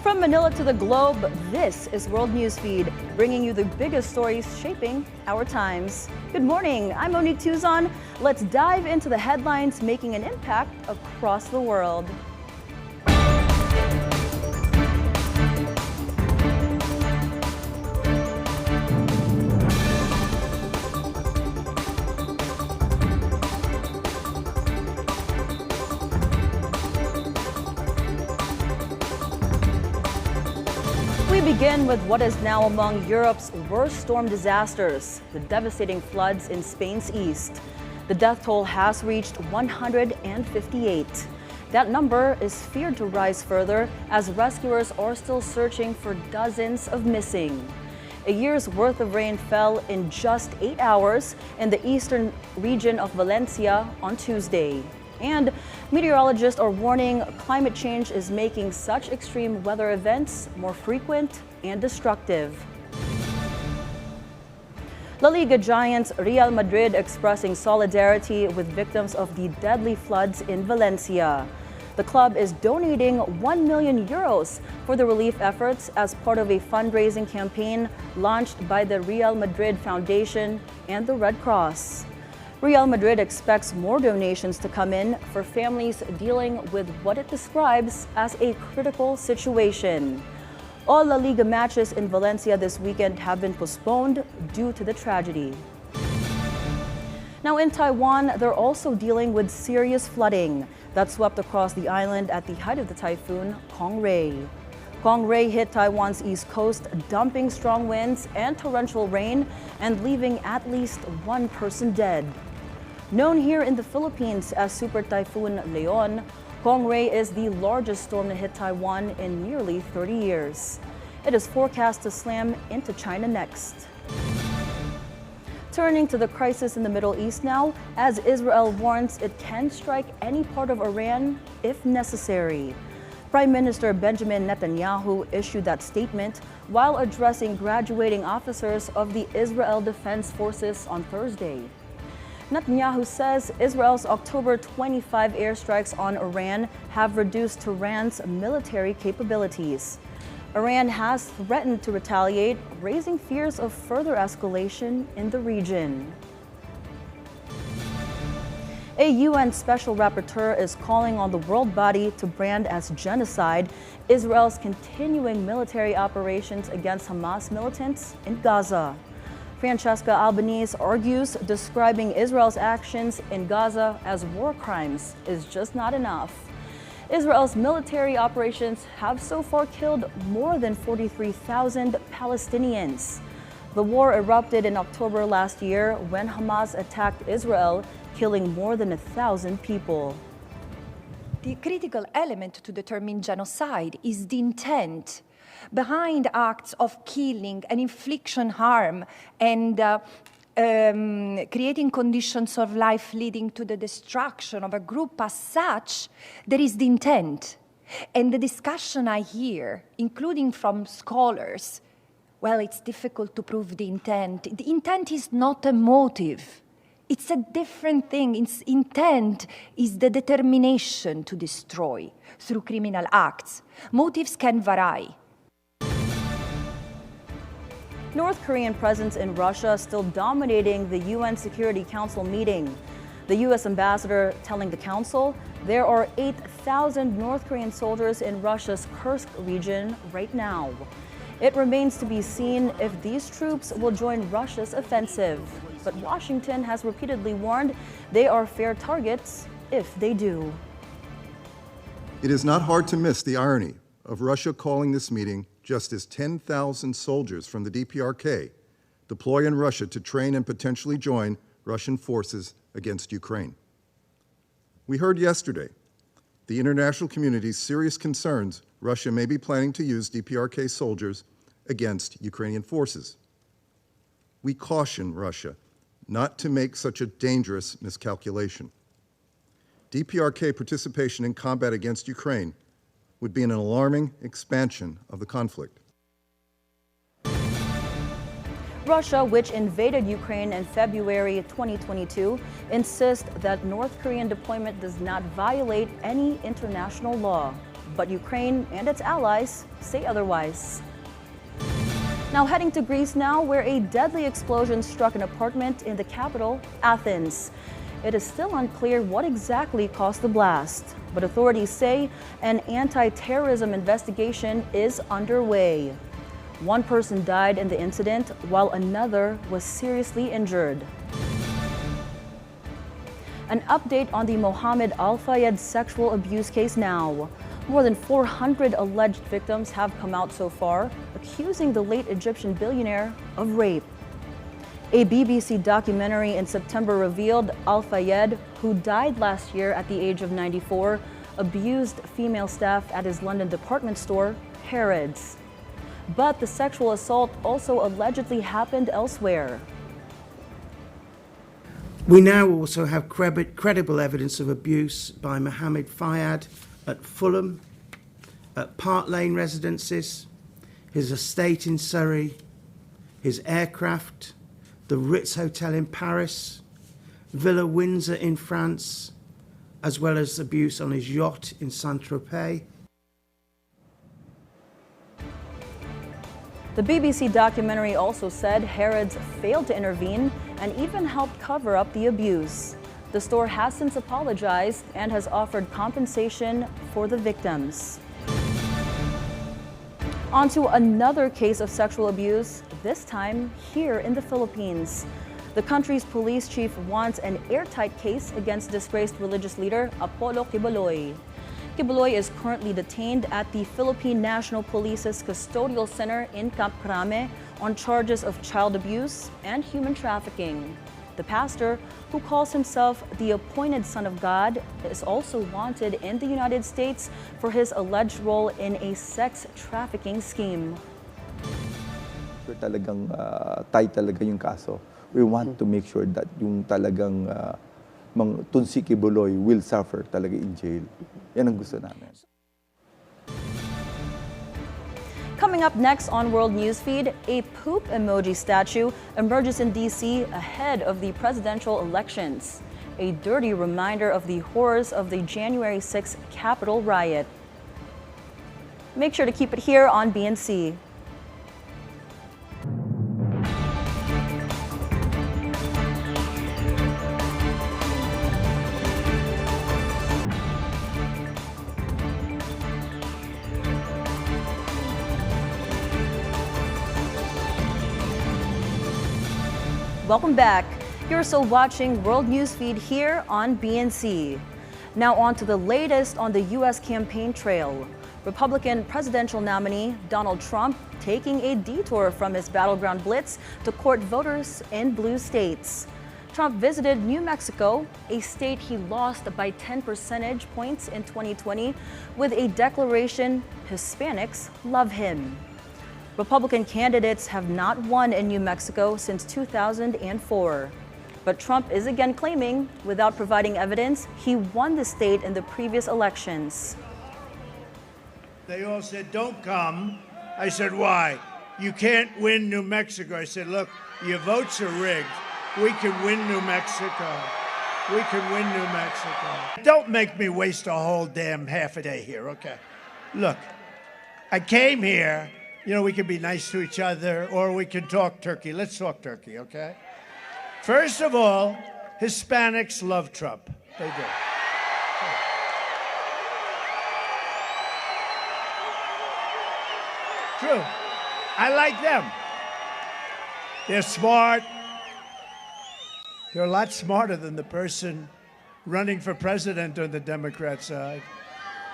From Manila to the globe, this is World Newsfeed, bringing you the biggest stories shaping our times. Good morning, I'm Monique Tuzon. Let's dive into the headlines making an impact across the world. We begin with what is now among Europe's worst storm disasters, the devastating floods in Spain's east. The death toll has reached 158. That number is feared to rise further as rescuers are still searching for dozens of missing. A year's worth of rain fell in just 8 hours in the eastern region of Valencia on Tuesday. And meteorologists are warning climate change is making such extreme weather events more frequent and destructive. La Liga giants Real Madrid expressing solidarity with victims of the deadly floods in Valencia. The club is donating 1 million euros for the relief efforts as part of a fundraising campaign launched by the Real Madrid Foundation and the Red Cross. Real Madrid expects more donations to come in for families dealing with what it describes as a critical situation. All La Liga matches in Valencia this weekend have been postponed due to the tragedy. Now in Taiwan, they're also dealing with serious flooding that swept across the island at the height of the Typhoon Kong Ray. Kong Ray hit Taiwan's east coast, dumping strong winds and torrential rain and leaving at least one person dead. Known here in the Philippines as Super Typhoon Leon, Kong Ray is the largest storm to hit Taiwan in nearly 30 years. It is forecast to slam into China next. Turning to the crisis in the Middle East now, as Israel warns it can strike any part of Iran if necessary. Prime Minister Benjamin Netanyahu issued that statement while addressing graduating officers of the Israel Defense Forces on Thursday. Netanyahu says Israel's October 25 airstrikes on Iran have reduced Tehran's military capabilities. Iran has threatened to retaliate, raising fears of further escalation in the region. A UN Special Rapporteur is calling on the world body to brand as genocide Israel's continuing military operations against Hamas militants in Gaza. Francesca Albanese argues describing Israel's actions in Gaza as war crimes is just not enough. Israel's military operations have so far killed more than 43,000 Palestinians. The war erupted in October last year when Hamas attacked Israel, killing more than 1,000 people. The critical element to determine genocide is the intent behind acts of killing and infliction harm and creating conditions of life leading to the destruction of a group as such. There is the intent. And the discussion I hear, including from scholars, well, it's difficult to prove the intent. The intent is not a motive. It's a different thing. Its intent is the determination to destroy through criminal acts. Motives can vary. North Korean presence in Russia still dominating the UN Security Council meeting. The U.S. ambassador telling the council there are 8,000 North Korean soldiers in Russia's Kursk region right now. It remains to be seen if these troops will join Russia's offensive. But Washington has repeatedly warned they are fair targets if they do. It is not hard to miss the irony of Russia calling this meeting just as 10,000 soldiers from the DPRK deploy in Russia to train and potentially join Russian forces against Ukraine. We heard yesterday the international community's serious concerns Russia may be planning to use DPRK soldiers against Ukrainian forces. We caution Russia not to make such a dangerous miscalculation. DPRK participation in combat against Ukraine would be an alarming expansion of the conflict. Russia, which invaded Ukraine in February 2022, insists that North Korean deployment does not violate any international law. but Ukraine and its allies say otherwise. Now heading to Greece now, where a deadly explosion struck an apartment in the capital, Athens. It is still unclear what exactly caused the blast, but authorities say an anti-terrorism investigation is underway. One person died in the incident, while another was seriously injured. An update on the Mohammed Al-Fayed sexual abuse case now. More than 400 alleged victims have come out so far, accusing the late Egyptian billionaire of rape. A BBC documentary in September revealed Al-Fayed, who died last year at the age of 94, abused female staff at his London department store, Harrods. But the sexual assault also allegedly happened elsewhere. We now also have credible evidence of abuse by Mohammed Fayed at Fulham, at Park Lane residences, his estate in Surrey, his aircraft, the Ritz Hotel in Paris, Villa Windsor in France, as well as abuse on his yacht in Saint-Tropez. The BBC documentary also said Harrods failed to intervene and even helped cover up the abuse. The store has since apologized and has offered compensation for the victims. On to another case of sexual abuse, this time here in the Philippines. The country's police chief wants an airtight case against disgraced religious leader Apollo Quiboloy. Quiboloy is currently detained at the Philippine National Police's Custodial Center in Camp Crame on charges of child abuse and human trafficking. The pastor, who calls himself the appointed son of God, is also wanted in the United States for his alleged role in a sex trafficking scheme. Talagang tight talaga yung kaso. We want to make sure that yung talagang Tunsi Quiboloy will suffer talaga in jail. Yan ang gusto namin. Coming up next on World Newsfeed, a poop emoji statue emerges in D.C. ahead of the presidential elections. A dirty reminder of the horrors of the January 6th Capitol riot. Make sure to keep it here on BNC. Welcome back. You're still watching World Newsfeed here on BNC. Now on to the latest on the U.S. campaign trail. Republican presidential nominee Donald Trump taking a detour from his battleground blitz to court voters in blue states. Trump visited New Mexico, a state he lost by 10 percentage points in 2020, with a declaration Hispanics love him. Republican candidates have not won in New Mexico since 2004. But Trump is again claiming, without providing evidence, he won the state in the previous elections. They all said, don't come. I said, why? You can't win New Mexico. I said, look, your votes are rigged. We can win New Mexico. We can win New Mexico. Don't make me waste a whole damn half a day here, okay? Look, I came here. You know, we can be nice to each other, or we can talk turkey. Let's talk turkey, okay? First of all, Hispanics love Trump. They do. True. I like them. They're smart. They're a lot smarter than the person running for president on the Democrat side.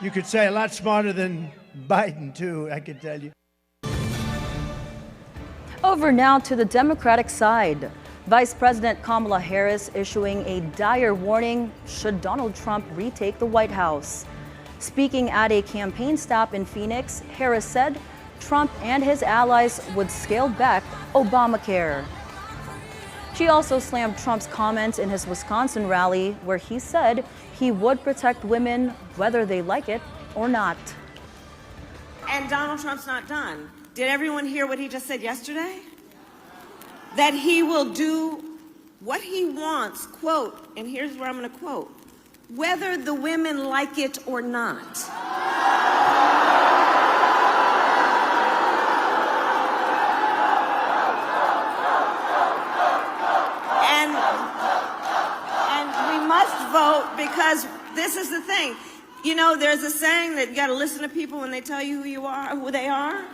You could say a lot smarter than Biden, too, I can tell you. Over now to the Democratic side. Vice President Kamala Harris issuing a dire warning should Donald Trump retake the White House. Speaking at a campaign stop in Phoenix, Harris said Trump and his allies would scale back Obamacare. She also slammed Trump's comments in his Wisconsin rally, where he said he would protect women whether they like it or not. And Donald Trump's not done. Did everyone hear what he just said yesterday? That he will do what he wants, quote, and here's where I'm going to quote, whether the women like it or not. Because this is the thing. You know, there's a saying that you got to listen to people when they tell you who you are, who they are.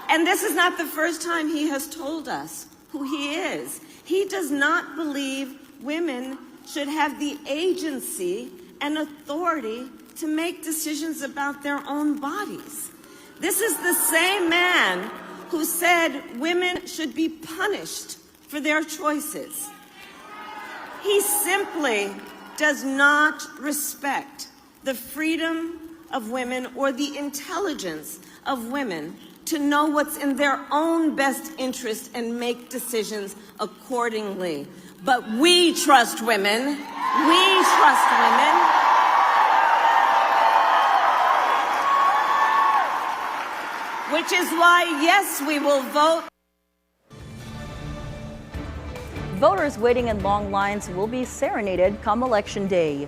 And this is not the first time he has told us who he is. He does not believe women should have the agency and authority to make decisions about their own bodies. This is the same man who said women should be punished for their choices. He simply does not respect the freedom of women or the intelligence of women to know what's in their own best interest and make decisions accordingly. But we trust women. We trust women. Which is why, yes, we will vote. Voters waiting in long lines will be serenaded come Election Day.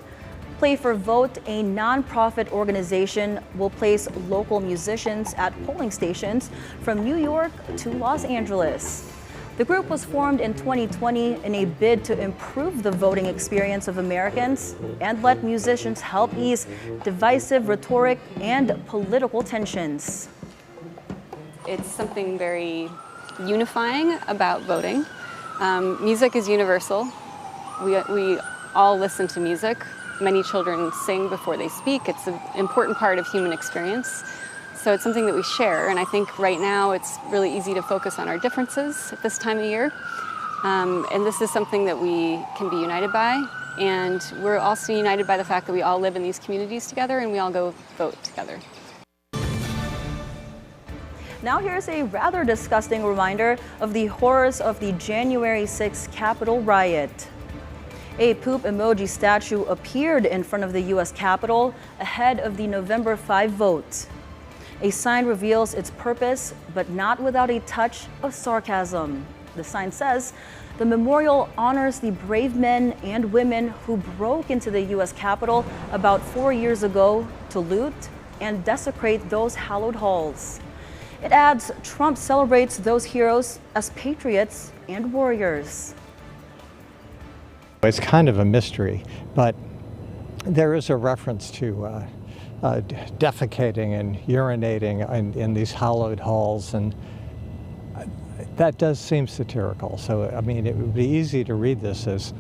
Play for Vote, a nonprofit organization, will place local musicians at polling stations from New York to Los Angeles. The group was formed in 2020 in a bid to improve the voting experience of Americans and let musicians help ease divisive rhetoric and political tensions. It's something very unifying about voting. Music is universal. We all listen to music. Many children sing before they speak. It's an important part of human experience. So it's something that we share. And I think right now it's really easy to focus on our differences at this time of year. And this is something that we can be united by. And we're also united by the fact that we all live in these communities together and we all go vote together. Now here's a rather disgusting reminder of the horrors of the January 6th Capitol riot. A poop emoji statue appeared in front of the U.S. Capitol ahead of the November 5 vote. A sign reveals its purpose, but not without a touch of sarcasm. The sign says, "The memorial honors the brave men and women who broke into the U.S. Capitol about 4 years ago to loot and desecrate those hallowed halls." It adds, Trump celebrates those heroes as patriots and warriors. It's kind of a mystery, but there is a reference to defecating and urinating in these hallowed halls, and that does seem satirical. So, I mean, it would be easy to read this as,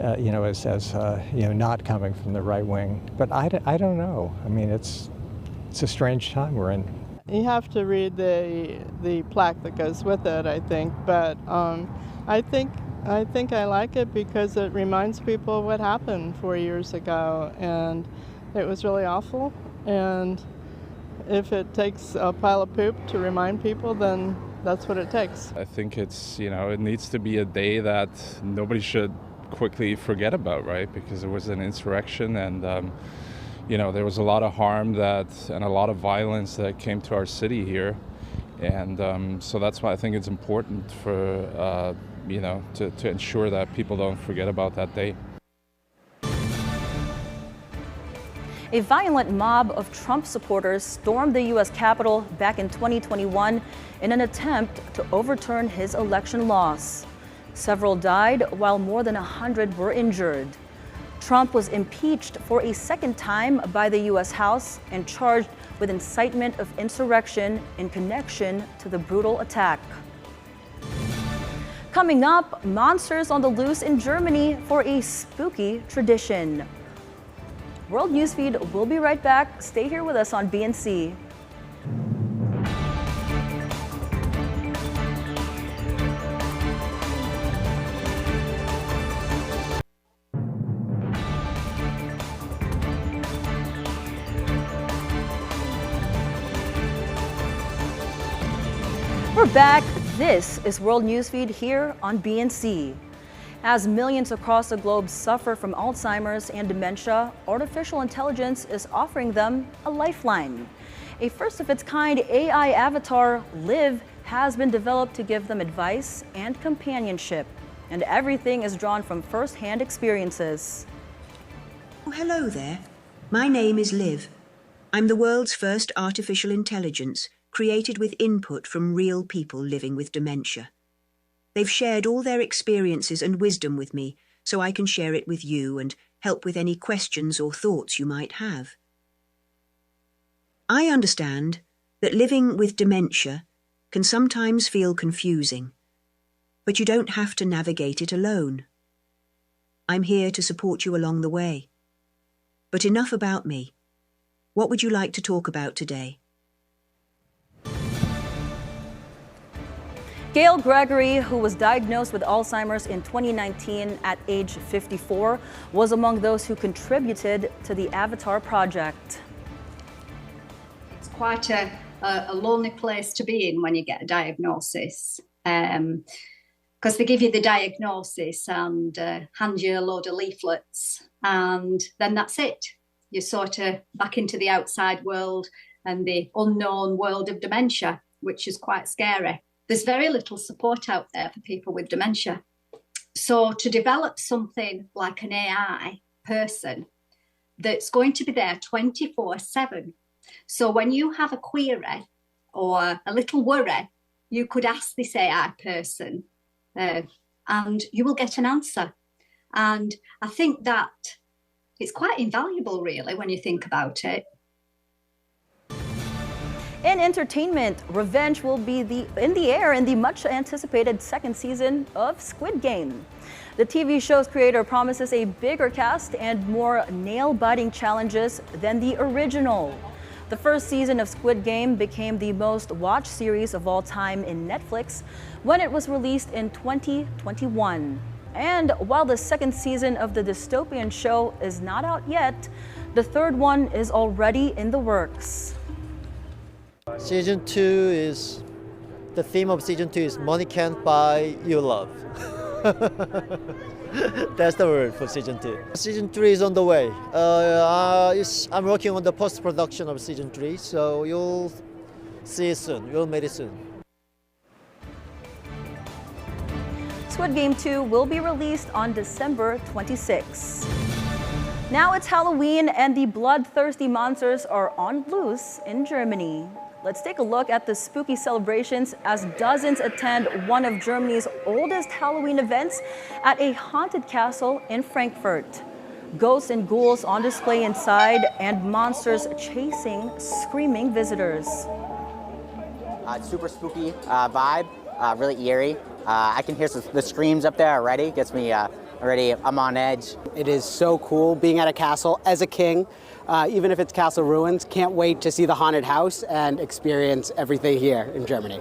not coming from the right wing. But I don't know. I mean, it's a strange time we're in. You have to read the plaque that goes with it, I think. But I think I like it because it reminds people what happened 4 years ago, and it was really awful. And if it takes a pile of poop to remind people, then that's what it takes. I think it's, it needs to be a day that nobody should quickly forget about, right? Because there was an insurrection and, there was a lot of harm and a lot of violence that came to our city here. And so that's why I think it's important for, to ensure that people don't forget about that day. A violent mob of Trump supporters stormed the U.S. Capitol back in 2021 in an attempt to overturn his election loss. Several died, while more than 100 were injured. Trump was impeached for a second time by the U.S. House and charged with incitement of insurrection in connection to the brutal attack. Coming up, monsters on the loose in Germany for a spooky tradition. World Newsfeed will be right back. Stay here with us on BNC. We're back. This is World Newsfeed here on BNC. As millions across the globe suffer from Alzheimer's and dementia, artificial intelligence is offering them a lifeline. A first-of-its-kind AI avatar, Liv, has been developed to give them advice and companionship. And everything is drawn from first-hand experiences. Oh, hello there. My name is Liv. I'm the world's first artificial intelligence, created with input from real people living with dementia. They've shared all their experiences and wisdom with me so I can share it with you and help with any questions or thoughts you might have. I understand that living with dementia can sometimes feel confusing, but you don't have to navigate it alone. I'm here to support you along the way. But enough about me. What would you like to talk about today? Gail Gregory, who was diagnosed with Alzheimer's in 2019 at age 54, was among those who contributed to the Avatar project. It's quite a lonely place to be in when you get a diagnosis, because they give you the diagnosis and hand you a load of leaflets, and then that's it. You're sort of back into the outside world and the unknown world of dementia, which is quite scary. There's very little support out there for people with dementia. So to develop something like an AI person that's going to be there 24/7. So when you have a query or a little worry, you could ask this AI person and you will get an answer. And I think that it's quite invaluable, really, when you think about it. In entertainment, revenge will be in the air in the much-anticipated second season of Squid Game. The TV show's creator promises a bigger cast and more nail-biting challenges than the original. The first season of Squid Game became the most watched series of all time in Netflix when it was released in 2021. And while the second season of the dystopian show is not out yet, the third one is already in the works. Season 2 is, the theme of season 2 is money can't buy you love. That's the word for season 2. Season 3 is on the way. I'm working on the post-production of season 3, so you'll see it soon. You'll meet it soon. Squid Game 2 will be released on December 26. Now it's Halloween and the bloodthirsty monsters are on loose in Germany. Let's take a look at the spooky celebrations as dozens attend one of Germany's oldest Halloween events at a haunted castle in Frankfurt. Ghosts and ghouls on display inside and monsters chasing screaming visitors. Super spooky vibe, really eerie. I can hear the screams up there already. Gets me already, I'm on edge. It is so cool being at a castle as a king. Even if it's castle ruins, can't wait to see the haunted house and experience everything here in Germany.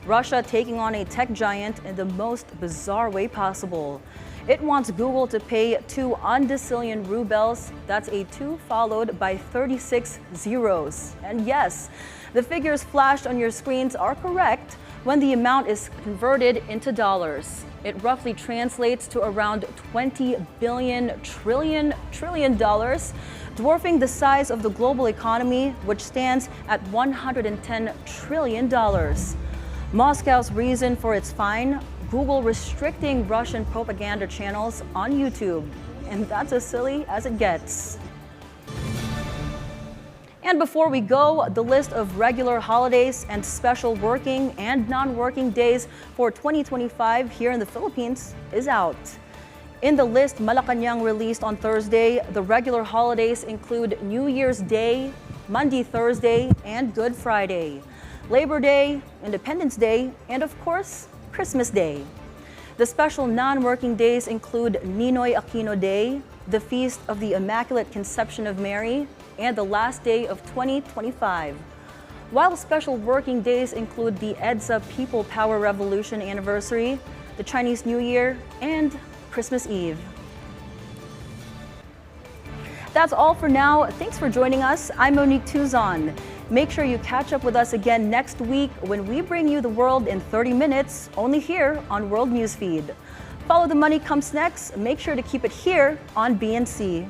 Russia taking on a tech giant in the most bizarre way possible. It wants Google to pay 2 undecillion rubles. That's a 2 followed by 36 zeros. And yes, the figures flashed on your screens are correct when the amount is converted into dollars. It roughly translates to around 20 billion trillion dollars, dwarfing the size of the global economy, which stands at $110 trillion. Moscow's reason for its fine: Google restricting Russian propaganda channels on YouTube. And that's as silly as it gets. And before we go, the list of regular holidays and special working and non-working days for 2025 here in the Philippines is out. In the list Malacanang released on Thursday, the regular holidays include New Year's Day, Monday, Thursday, and Good Friday, Labor Day, Independence Day, and of course, Christmas Day. The special non-working days include Ninoy Aquino Day, the Feast of the Immaculate Conception of Mary, and the last day of 2025. While special working days include the EDSA People Power Revolution anniversary, the Chinese New Year, and Christmas Eve. That's all for now. Thanks for joining us. I'm Monique Tuzon. Make sure you catch up with us again next week when we bring you the world in 30 minutes, only here on World Newsfeed. Follow the Money Comes Next. Make sure to keep it here on BNC.